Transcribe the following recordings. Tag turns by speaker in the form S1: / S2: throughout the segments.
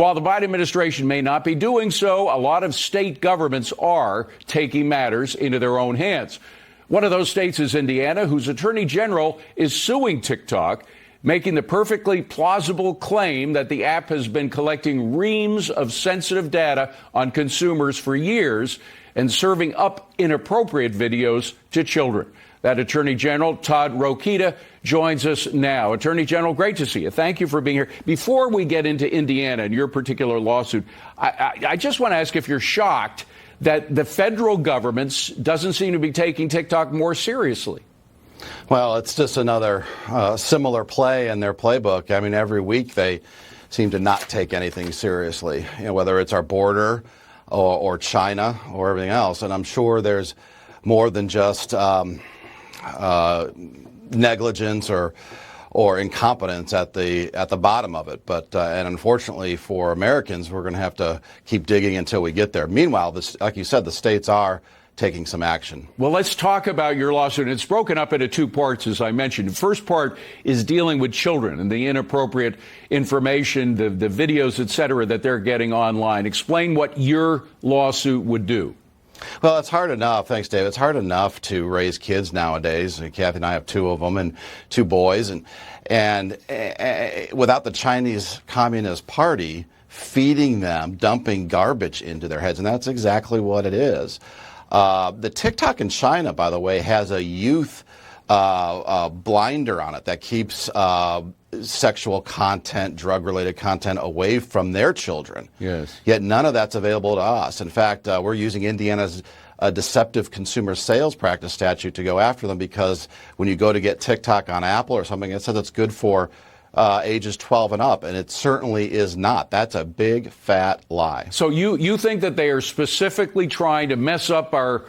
S1: While the Biden administration may not be doing so, a lot of state governments are taking matters into their own hands. One of those states is Indiana, whose attorney general is suing TikTok, making the perfectly plausible claim that the app has been collecting reams of sensitive data on consumers for years and serving up inappropriate videos to children. That Attorney General, Todd Rokita, joins us now. Attorney General, great to see you. Thank you for being here. Before we get into Indiana and your particular lawsuit, I just want to ask if you're shocked that the federal government doesn't seem to be taking TikTok more seriously.
S2: Well, it's just another similar play in their playbook. I mean, every week they seem to not take anything seriously, whether it's our border or China or everything else. And I'm sure there's more than just negligence or incompetence at the bottom of it. But and unfortunately for Americans, we're going to have to keep digging until we get there. Meanwhile, like you said, the states are taking some action.
S1: Well, let's talk about your lawsuit. It's broken up into two parts, as I mentioned. The first part is dealing with children and the inappropriate information, the videos, et cetera, that they're getting online. Explain what your lawsuit would do.
S2: Well, it's hard enough. Thanks, Dave. It's hard enough to raise kids nowadays. Kathy and I have two of them and two boys. And without the Chinese Communist Party feeding them, dumping garbage into their heads. And that's exactly what it is. The TikTok in China, by the way, has a youth blinder on it that keeps sexual content, drug-related content away from their children.
S1: Yes.
S2: Yet none of that's available to us. In fact, we're using Indiana's deceptive consumer sales practice statute to go after them because when you go to get TikTok on Apple or something, it says it's good for ages 12 and up, and it certainly is not. That's a big, fat lie.
S1: So you think that they are specifically trying to mess up our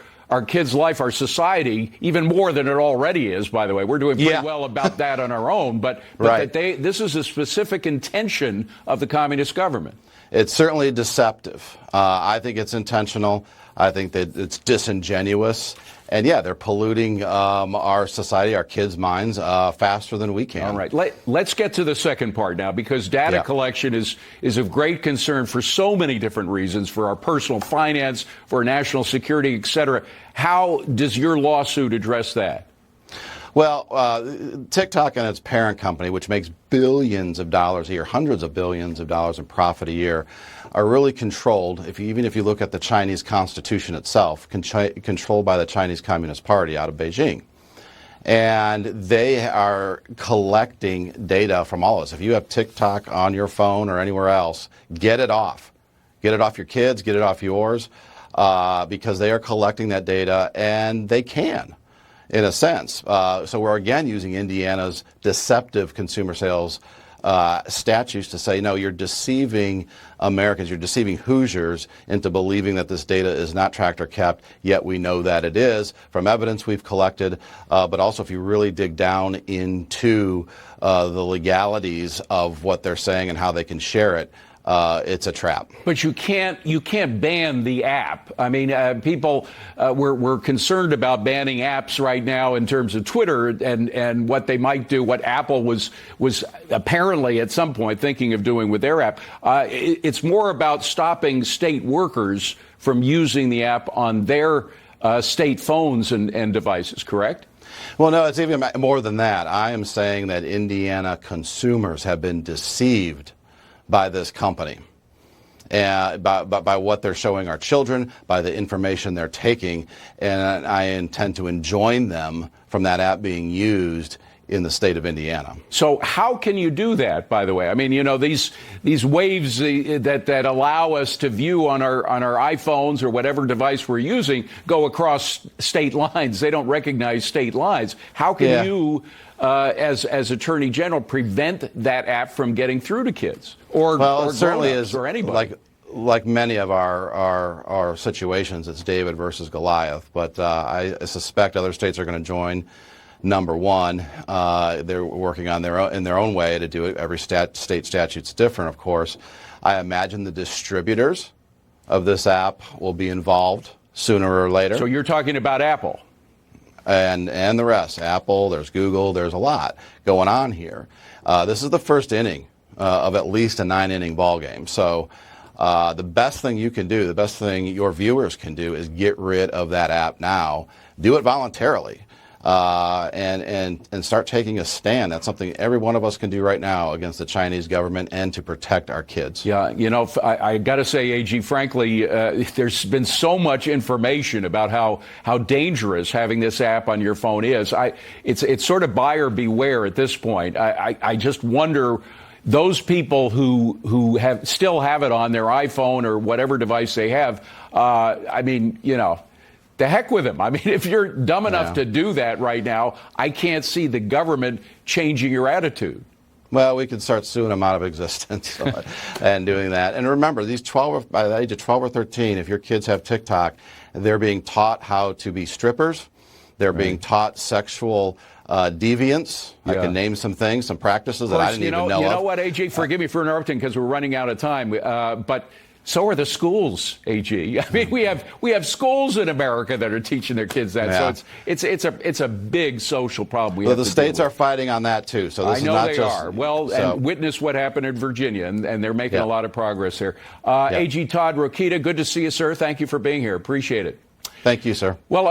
S1: kids' life, our society, even more than it already is, by the way. We're doing pretty well about that on our own, but
S2: right.
S1: that this is a specific intention of the communist government.
S2: It's certainly deceptive. I think it's intentional. I think that it's disingenuous. And yeah, they're polluting our society, our kids' minds, faster than we can.
S1: All right. Let's get to the second part now, because data collection is of great concern for so many different reasons, for our personal finance, for our national security, et cetera. How does your lawsuit address that?
S2: Well, TikTok and its parent company, which makes billions of dollars a year, hundreds of billions of dollars in profit a year, are really controlled, even if you look at the Chinese constitution itself, controlled by the Chinese Communist Party out of Beijing. And they are collecting data from all of us. If you have TikTok on your phone or anywhere else, get it off. Get it off your kids, get it off yours, because they are collecting that data, and they can, in a sense. So we're again using Indiana's deceptive consumer sales statutes to say, no, you're deceiving Americans, you're deceiving Hoosiers into believing that this data is not tracked or kept, yet we know that it is from evidence we've collected, but also if you really dig down into the legalities of what they're saying and how they can share it, it's a trap.
S1: But you can't ban the app. I mean, people we're concerned about banning apps right now in terms of Twitter and what they might do, what Apple was apparently at some point thinking of doing with their app. It's more about stopping state workers from using the app on their state phones and devices, correct?
S2: Well, no, it's even more than that. I am saying that Indiana consumers have been deceived by this company, and by what they're showing our children, by the information they're taking, and I intend to enjoin them from that app being used in the state of Indiana.
S1: So how can you do that, by the way? I mean, you know, these waves that allow us to view on our iPhones or whatever device we're using go across state lines. They don't recognize state lines. How can you, as Attorney General, prevent that app from getting through to kids or
S2: it certainly is,
S1: or anybody?
S2: Like many of our situations, it's David versus Goliath. But I suspect other states are going to join. Number one, they're working on in their own way to do it. Every state statute's different, of course. I imagine the distributors of this app will be involved sooner or later.
S1: So you're talking about Apple?
S2: And the rest. Apple, there's Google, there's a lot going on here. This is the first inning of at least a 9-inning ball game. So the best thing you can do, the best thing your viewers can do, is get rid of that app now. Do it voluntarily. And start taking a stand. That's something every one of us can do right now against the Chinese government and to protect our kids.
S1: Yeah, you know, I got to say, AG, frankly, there's been so much information about how dangerous having this app on your phone is. It's sort of buyer beware at this point. I just wonder, those people who still have it on their iPhone or whatever device they have, I mean, you know, the heck with them. I mean, if you're dumb enough to do that right now, I can't see the government changing your attitude.
S2: Well, we could start suing them out of existence and doing that. And remember, by the age of 12 or 13, if your kids have TikTok, they're being taught how to be strippers. They're being taught sexual deviance. I can name some things, some practices that I didn't even know of.
S1: You know what, AG? Forgive me for interrupting because we're running out of time. But so are the schools, AG. I mean, we have schools in America that are teaching their kids that.
S2: Yeah.
S1: So it's a big social problem.
S2: Well, the states are fighting on that too. So this
S1: I know
S2: is not
S1: they
S2: just,
S1: are. Well, and witness what happened in Virginia, and they're making a lot of progress here. AG Todd Rokita, good to see you, sir. Thank you for being here. Appreciate it.
S2: Thank you, sir.
S1: Well.